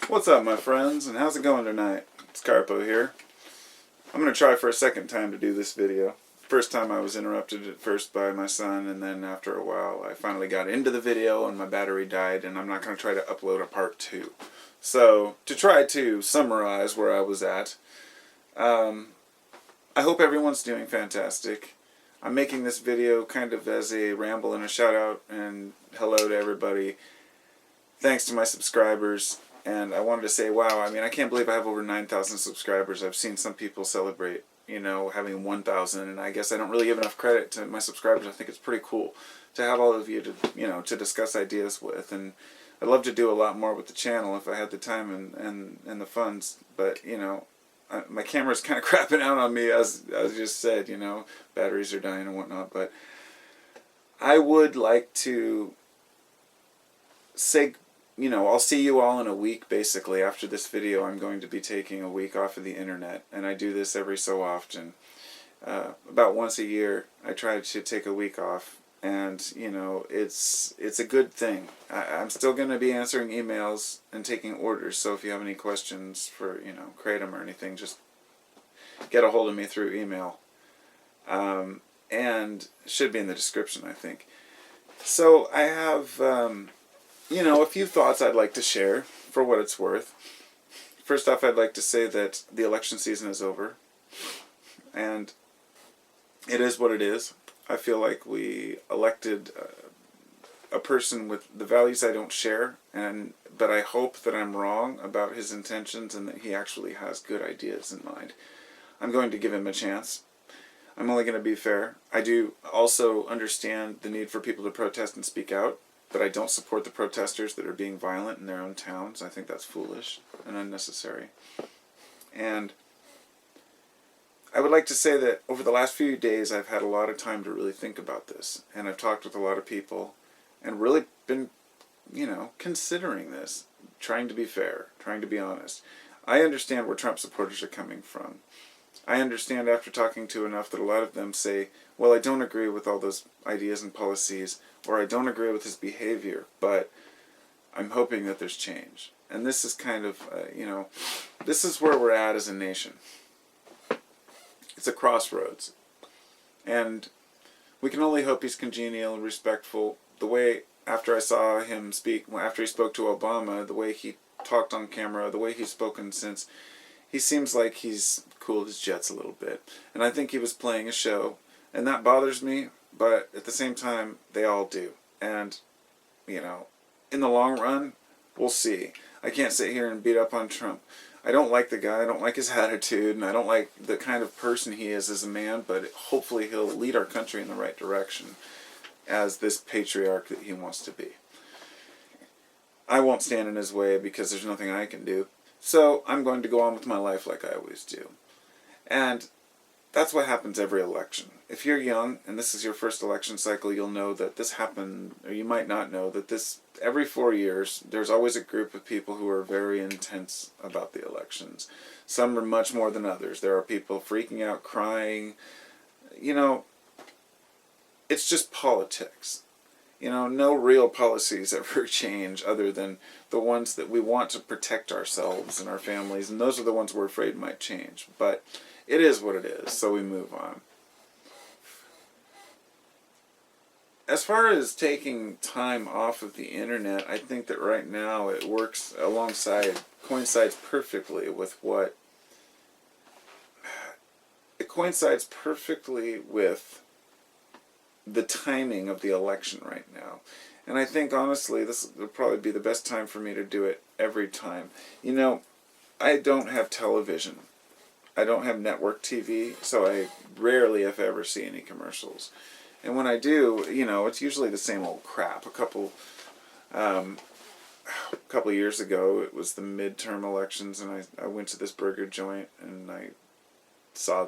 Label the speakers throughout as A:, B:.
A: What's up, my friends, and how's it going tonight? It's Carpo here. I'm going to try for a second time to do this video. First time I was interrupted at first by my son, and then after a while I finally got into the video and my battery died, and I'm not going to try to upload a part 2. So, to try to summarize where I was at, I hope everyone's doing fantastic. I'm making this video kind of as a ramble and a shout out and hello to everybody. Thanks to my subscribers. And I wanted to say, wow, I mean, I can't believe I have over 9,000 subscribers. I've seen some people celebrate, having 1,000, and I guess I don't really give enough credit to my subscribers. I think it's pretty cool to have all of you to discuss ideas with, and I'd love to do a lot more with the channel if I had the time and the funds, but, my camera's kind of crapping out on me, as I just said, batteries are dying and whatnot, but I would like to say, I'll see you all in a week, basically. After this video, I'm going to be taking a week off of the internet, and I do this every so often. About once a year, I try to take a week off, and, it's a good thing. I'm still going to be answering emails and taking orders, so if you have any questions for, Kratom or anything, just get a hold of me through email. And should be in the description, I think. So, I have... a few thoughts I'd like to share, for what it's worth. First off, I'd like to say that the election season is over, and it is what it is. I feel like we elected a person with the values I don't share, but I hope that I'm wrong about his intentions and that he actually has good ideas in mind. I'm going to give him a chance. I'm only going to be fair. I do also understand the need for people to protest and speak out, but I don't support the protesters that are being violent in their own towns. I think that's foolish and unnecessary. And I would like to say that over the last few days I've had a lot of time to really think about this. And I've talked with a lot of people and really been, considering this, trying to be fair, trying to be honest. I understand where Trump supporters are coming from. I understand after talking to enough that a lot of them say, well, I don't agree with all those ideas and policies, or I don't agree with his behavior, but I'm hoping that there's change. And this is kind of, this is where we're at as a nation. It's a crossroads. And we can only hope he's congenial and respectful. The way, after I saw him speak, after he spoke to Obama, the way he talked on camera, the way he's spoken since, he seems like he's cooled his jets a little bit. And I think he was playing a show. And that bothers me, but at the same time, they all do. And, in the long run, we'll see. I can't sit here and beat up on Trump. I don't like the guy, I don't like his attitude, and I don't like the kind of person he is as a man, but hopefully he'll lead our country in the right direction as this patriarch that he wants to be. I won't stand in his way because there's nothing I can do. So I'm going to go on with my life like I always do. And that's what happens every election. If you're young and this is your first election cycle, you'll know that this happened, or you might not know that this, every 4 years, there's always a group of people who are very intense about the elections. Some are much more than others. There are people freaking out, crying. It's just politics. No real policies ever change other than the ones that we want to protect ourselves and our families, and those are the ones we're afraid might change. But it is what it is, so we move on. As far as taking time off of the internet, I think that right now it works coincides perfectly with the timing of the election right now. And I think, honestly, this will probably be the best time for me to do it every time. I don't have television. I don't have network TV, so I rarely, if ever, see any commercials. And when I do, it's usually the same old crap. A couple years ago, it was the midterm elections, and I went to this burger joint, and I saw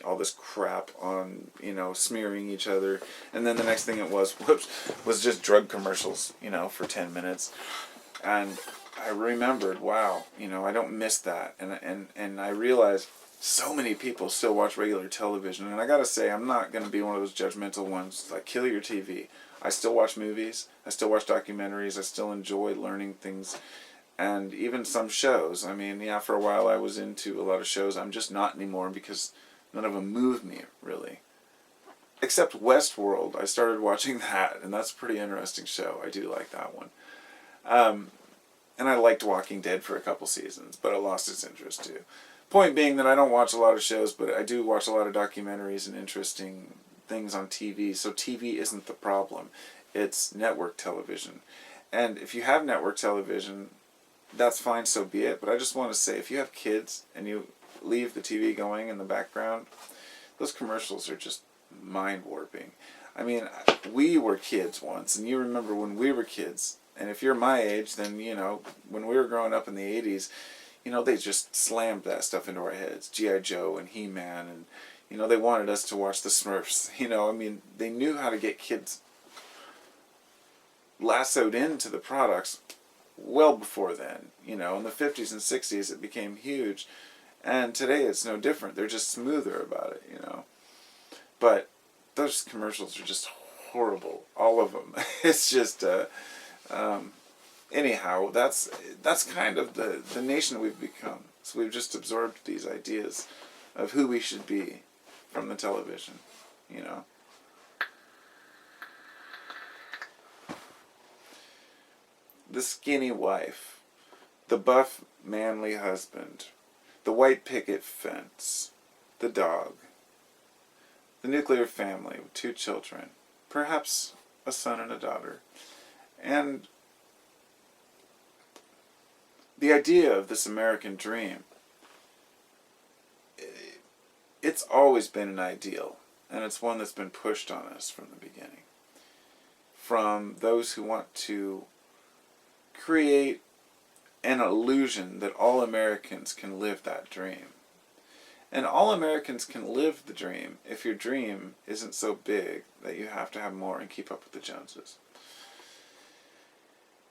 A: all this crap on, smearing each other. And then the next thing it was just drug commercials, for 10 minutes. And I remembered, wow, I don't miss that. And I realized so many people still watch regular television. And I gotta say, I'm not gonna be one of those judgmental ones, like, kill your TV. I still watch movies. I still watch documentaries. I still enjoy learning things. And even some shows. I mean, yeah, for a while I was into a lot of shows. I'm just not anymore because none of them moved me, really. Except Westworld. I started watching that, and that's a pretty interesting show. I do like that one. And I liked Walking Dead for a couple seasons, but it lost its interest too. Point being that I don't watch a lot of shows, but I do watch a lot of documentaries and interesting things on TV. So TV isn't the problem. It's network television. And if you have network television, that's fine, so be it. But I just want to say, if you have kids and you leave the TV going in the background, those commercials are just mind-warping. I mean, we were kids once, and you remember when we were kids. And if you're my age, then, you know, when we were growing up in the 80s, you know, they just slammed that stuff into our heads. G.I. Joe and He-Man, and, you know, they wanted us to watch the Smurfs. You know, I mean, they knew how to get kids lassoed into the products well before then. You know, in the 50s and 60s it became huge, and today it's no different. They're just smoother about it, you know. But those commercials are just horrible, all of them. It's just anyhow, that's kind of the nation we've become. So we've just absorbed these ideas of who we should be from the television, you know. The skinny wife, the buff manly husband, the white picket fence, the dog, the nuclear family with 2 children, perhaps a son and a daughter, and the idea of this American dream. It's always been an ideal, and it's one that's been pushed on us from the beginning. From those who want to create an illusion that all Americans can live that dream. And all Americans can live the dream if your dream isn't so big that you have to have more and keep up with the Joneses.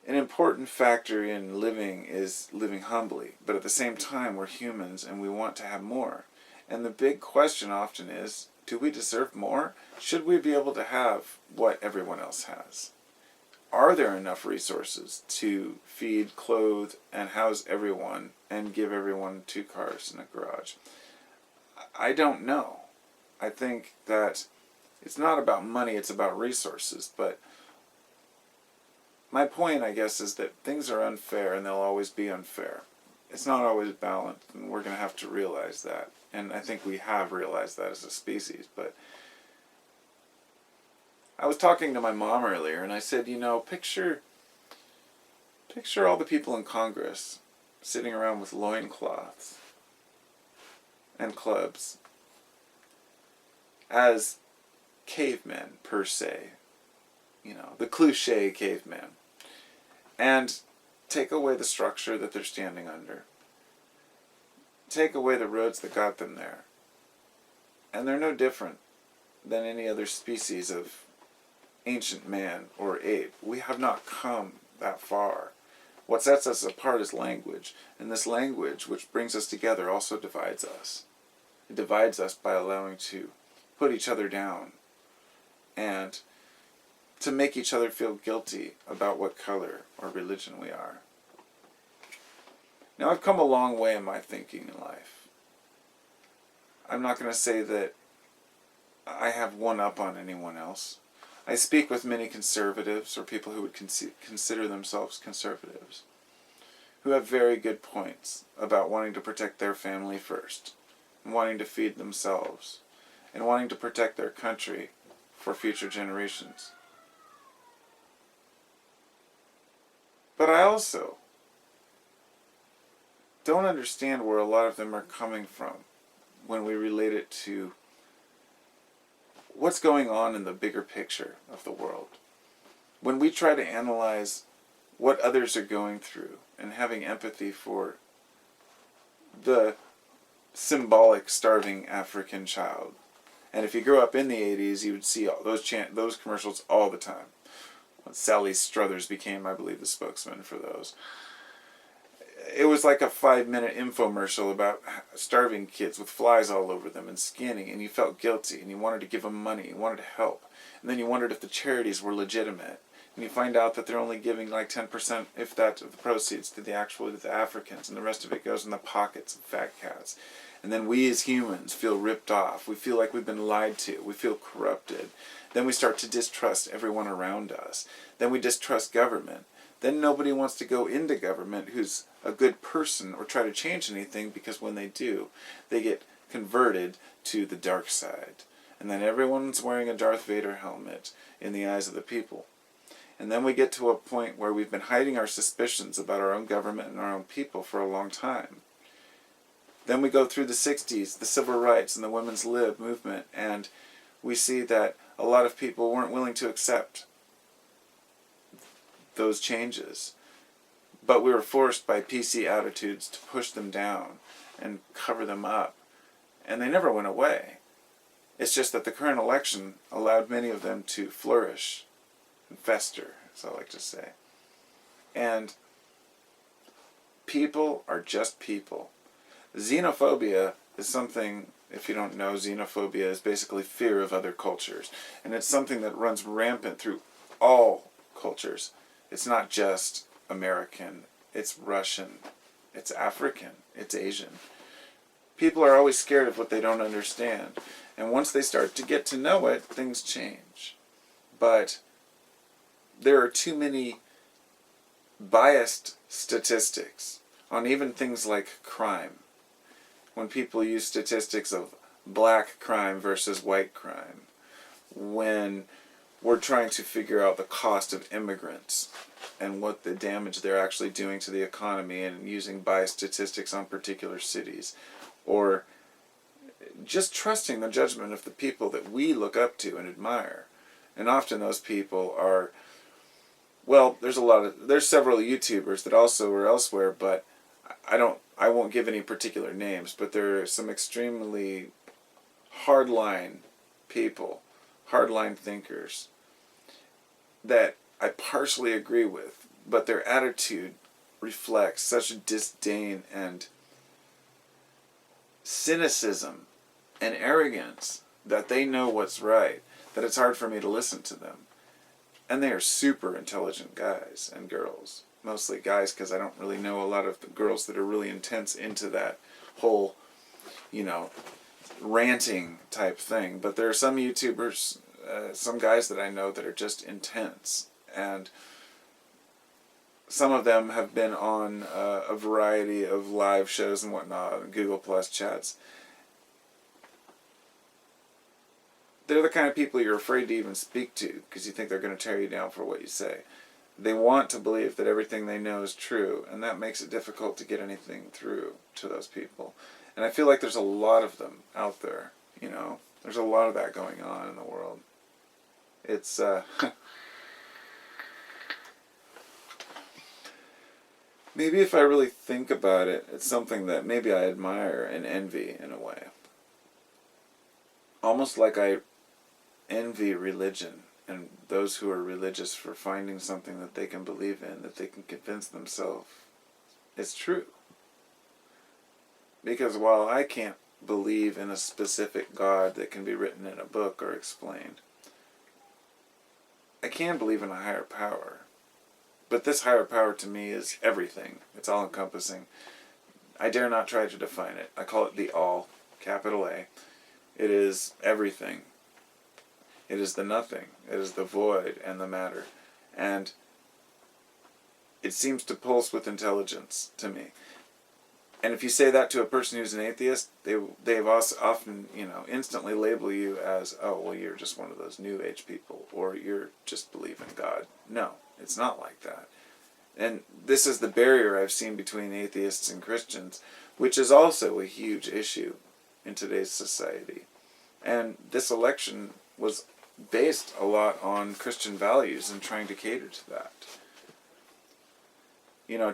A: An important factor in living is living humbly, but at the same time we're humans and we want to have more. And the big question often is, do we deserve more? Should we be able to have what everyone else has? Are there enough resources to feed, clothe, and house everyone and give everyone 2 cars and a garage? I don't know. I think that it's not about money, it's about resources. But my point, I guess, is that things are unfair and they'll always be unfair. It's not always balanced, and we're going to have to realize that. And I think we have realized that as a species. But I was talking to my mom earlier, and I said, you know, picture all the people in Congress sitting around with loincloths and clubs as cavemen, per se. You know, the cliché caveman. And take away the structure that they're standing under. Take away the roads that got them there. And they're no different than any other species of ancient man or ape. We have not come that far. What sets us apart is language, and this language, which brings us together, also divides us. It divides us by allowing to put each other down and to make each other feel guilty about what color or religion we are. Now, I've come a long way in my thinking in life. I'm not going to say that I have one up on anyone else. I speak with many conservatives, or people who would consider themselves conservatives, who have very good points about wanting to protect their family first, and wanting to feed themselves, and wanting to protect their country for future generations. But I also don't understand where a lot of them are coming from when we relate it to what's going on in the bigger picture of the world. When we try to analyze what others are going through and having empathy for the symbolic starving African child. And if you grew up in the 80s, you would see all those commercials all the time. Sally Struthers became, I believe, the spokesman for those. It was like a 5-minute infomercial about starving kids with flies all over them and skinny, and you felt guilty, and you wanted to give them money, you wanted to help. And then you wondered if the charities were legitimate. and you find out that they're only giving like 10%, if that, of the proceeds to the Africans, and the rest of it goes in the pockets of fat cats. And then we as humans feel ripped off. We feel like we've been lied to. We feel corrupted. Then we start to distrust everyone around us. Then we distrust government. Then nobody wants to go into government who's a good person or try to change anything, because when they do, they get converted to the dark side. And then everyone's wearing a Darth Vader helmet in the eyes of the people. And then we get to a point where we've been hiding our suspicions about our own government and our own people for a long time. Then we go through the 60s, the civil rights and the women's lib movement, and we see that a lot of people weren't willing to accept those changes. But we were forced by PC attitudes to push them down and cover them up. And they never went away. It's just that the current election allowed many of them to flourish and fester, as I like to say. And people are just people. Xenophobia is something, if you don't know, xenophobia is basically fear of other cultures. And it's something that runs rampant through all cultures. It's not just American, it's Russian, it's African, it's Asian. People are always scared of what they don't understand. And once they start to get to know it, things change. But there are too many biased statistics on even things like crime. When people use statistics of black crime versus white crime, when we're trying to figure out the cost of immigrants and what the damage they're actually doing to the economy, and using biased statistics on particular cities, or just trusting the judgment of the people that we look up to and admire. And often those people are, well, there's several YouTubers that also are elsewhere, but I won't give any particular names, but there are some extremely hardline people, hardline thinkers, that I partially agree with, but their attitude reflects such a disdain and cynicism and arrogance that they know what's right, that it's hard for me to listen to them. And they are super intelligent guys and girls. Mostly guys, because I don't really know a lot of the girls that are really intense into that whole, ranting type thing. But there are some YouTubers, some guys that I know that are just intense. And some of them have been on a variety of live shows and whatnot, Google Plus chats. They're the kind of people you're afraid to even speak to, because you think they're going to tear you down for what you say. They want to believe that everything they know is true, and that makes it difficult to get anything through to those people. And I feel like there's a lot of them out there, There's a lot of that going on in the world. It's, maybe if I really think about it, it's something that maybe I admire and envy in a way. Almost like I envy religion and those who are religious for finding something that they can believe in, that they can convince themselves is true. Because while I can't believe in a specific God that can be written in a book or explained, I can believe in a higher power. But this higher power to me is everything. It's all-encompassing. I dare not try to define it. I call it the all, capital A. It is everything. It is the nothing. It is the void and the matter. And it seems to pulse with intelligence to me. And if you say that to a person who's an atheist, they've also often, instantly label you as, oh, well, you're just one of those New Age people, or you're just believe in God. No, it's not like that. And this is the barrier I've seen between atheists and Christians, which is also a huge issue in today's society. And this election was based a lot on Christian values and trying to cater to that.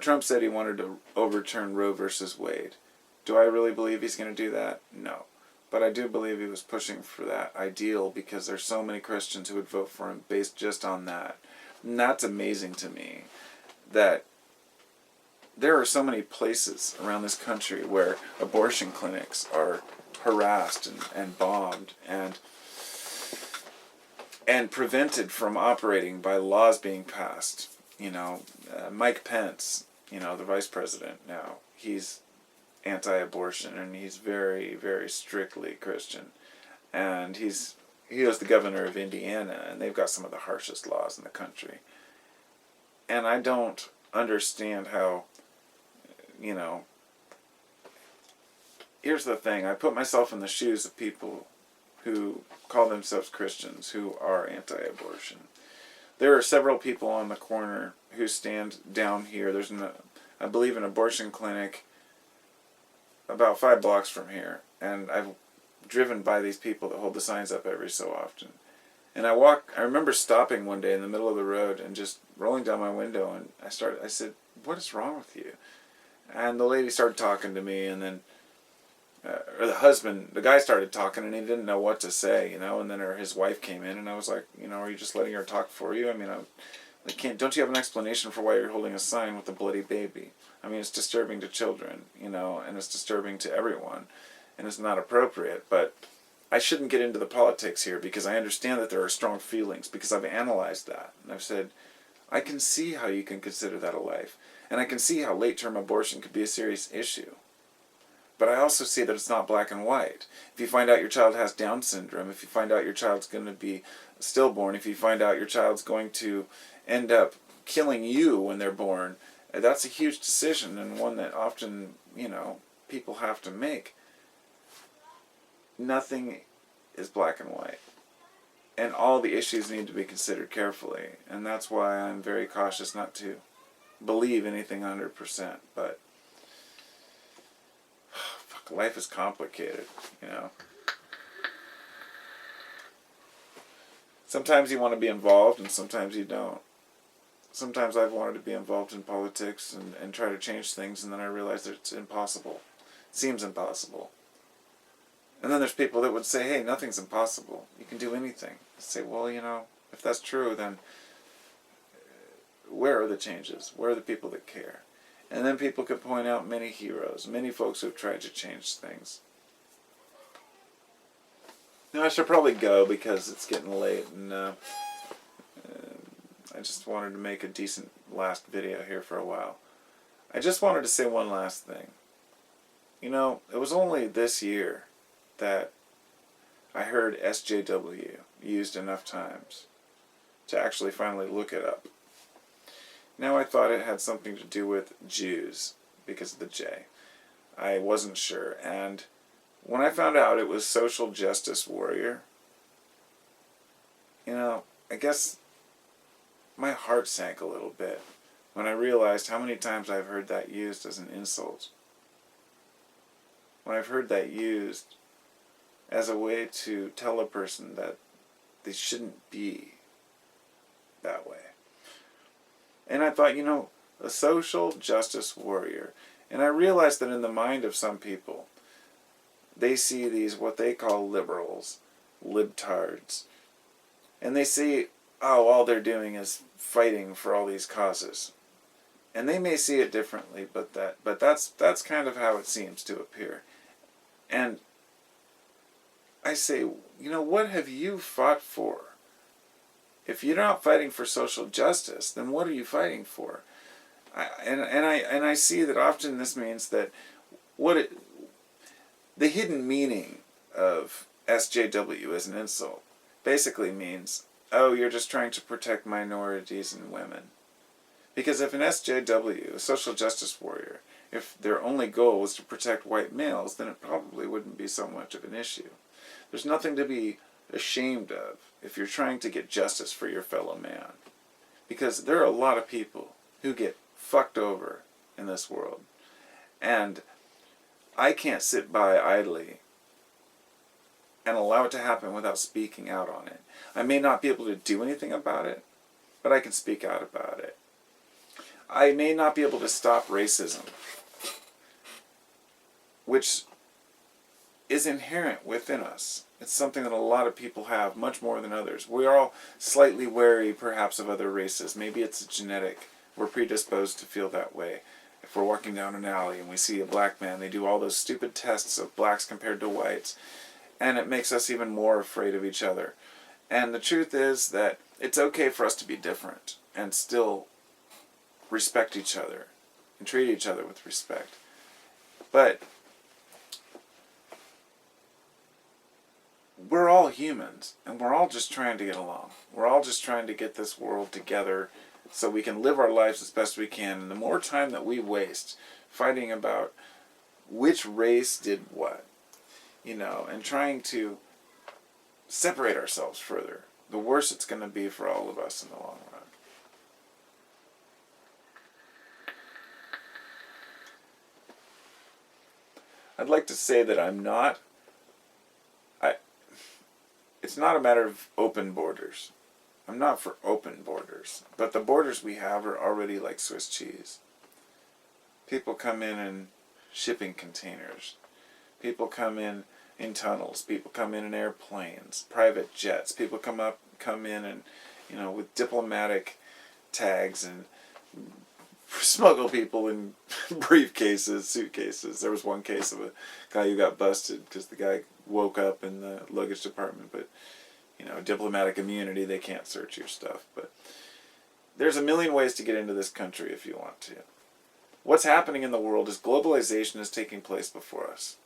A: Trump said he wanted to overturn Roe versus Wade. Do I really believe he's going to do that? No. But I do believe he was pushing for that ideal, because there's so many Christians who would vote for him based just on that. And that's amazing to me, that there are so many places around this country where abortion clinics are harassed and bombed, and and prevented from operating by laws being passed. Mike Pence, the vice president now, he's anti-abortion, and he's very, very strictly Christian. And he was the governor of Indiana, and they've got some of the harshest laws in the country. And I don't understand how, here's the thing. I put myself in the shoes of people who call themselves Christians who are anti-abortion. There are several people on the corner who stand down here. There's, I believe, an abortion clinic about 5 blocks from here. And I've driven by these people that hold the signs up every so often. And I remember stopping one day in the middle of the road and just rolling down my window, and I said, "What is wrong with you?" And the lady started talking to me, and then or the guy started talking, and he didn't know what to say, and then his wife came in, and I was like, are you just letting her talk for you? I mean, don't you have an explanation for why you're holding a sign with a bloody baby? I mean, it's disturbing to children, and it's disturbing to everyone, and it's not appropriate, but I shouldn't get into the politics here, because I understand that there are strong feelings, because I've analyzed that, and I've said, I can see how you can consider that a life, and I can see how late-term abortion could be a serious issue. But I also see that it's not black and white. If you find out your child has Down syndrome, if you find out your child's going to be stillborn, if you find out your child's going to end up killing you when they're born, that's a huge decision, and one that often, people have to make. Nothing is black and white. And all the issues need to be considered carefully. And that's why I'm very cautious not to believe anything 100%. But life is complicated, Sometimes you want to be involved, and sometimes you don't. Sometimes I've wanted to be involved in politics and try to change things, and then I realize that it's impossible. It seems impossible. And then there's people that would say, hey, nothing's impossible. You can do anything. I say, well, if that's true, then where are the changes? Where are the people that care? And then people could point out many heroes, many folks who have tried to change things. Now, I should probably go because it's getting late, and I just wanted to make a decent last video here for a while. I just wanted to say one last thing. It was only this year that I heard SJW used enough times to actually finally look it up. Now I thought it had something to do with Jews, because of the J. I wasn't sure, and when I found out it was social justice warrior, I guess my heart sank a little bit when I realized how many times I've heard that used as an insult. When I've heard that used as a way to tell a person that they shouldn't be that way. And I thought, a social justice warrior. And I realized that in the mind of some people, they see these, what they call liberals, libtards. And they see, all they're doing is fighting for all these causes. And they may see it differently, but that's kind of how it seems to appear. And I say, what have you fought for? If you're not fighting for social justice, then what are you fighting for? I see that often this means that the hidden meaning of SJW as an insult basically means, you're just trying to protect minorities and women. Because if an SJW, a social justice warrior, if their only goal was to protect white males, then it probably wouldn't be so much of an issue. There's nothing to be ashamed of if you're trying to get justice for your fellow man. Because there are a lot of people who get fucked over in this world. And I can't sit by idly and allow it to happen without speaking out on it. I may not be able to do anything about it, but I can speak out about it. I may not be able to stop racism, which is inherent within us. It's something that a lot of people have, much more than others. We're all slightly wary, perhaps, of other races. Maybe it's genetic. We're predisposed to feel that way. If we're walking down an alley and we see a black man, they do all those stupid tests of blacks compared to whites, and it makes us even more afraid of each other. And the truth is that it's okay for us to be different and still respect each other and treat each other with respect. But we're all humans, and we're all just trying to get along. We're all just trying to get this world together so we can live our lives as best we can. And the more time that we waste fighting about which race did what, and trying to separate ourselves further, the worse it's going to be for all of us in the long run. I'd like to say that it's not a matter of open borders. I'm not for open borders, but the borders we have are already like Swiss cheese. People come in shipping containers. People come in tunnels. People come in airplanes, private jets. People come in and, with diplomatic tags and smuggle people in briefcases, suitcases. There was one case of a guy who got busted because the guy woke up in the luggage department, but diplomatic immunity, they can't search your stuff. But there's a million ways to get into this country if you want to. What's happening in the world is globalization is taking place before us.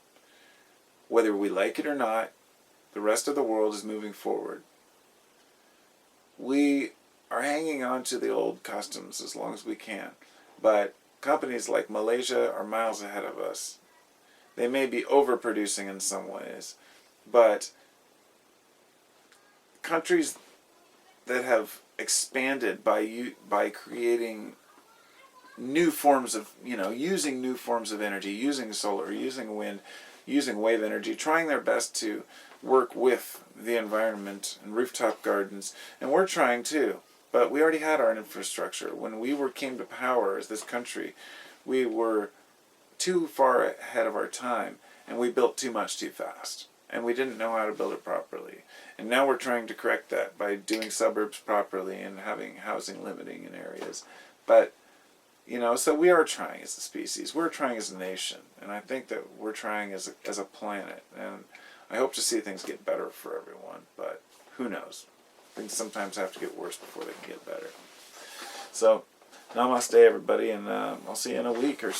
A: Whether we like it or not, the rest of the world is moving forward. We are hanging on to the old customs as long as we can, but companies like Malaysia are miles ahead of us. They may be overproducing in some ways, but countries that have expanded by creating new forms of, using new forms of energy, using solar, using wind, using wave energy, trying their best to work with the environment and rooftop gardens, and we're trying too. But we already had our infrastructure. When we came to power as this country, we were too far ahead of our time, and we built too much too fast. And we didn't know how to build it properly. And now we're trying to correct that by doing suburbs properly and having housing limiting in areas. But, so we are trying as a species. We're trying as a nation. And I think that we're trying as a planet. And I hope to see things get better for everyone. But who knows? Things sometimes have to get worse before they can get better. So, namaste, everybody. And I'll see you in a week or so.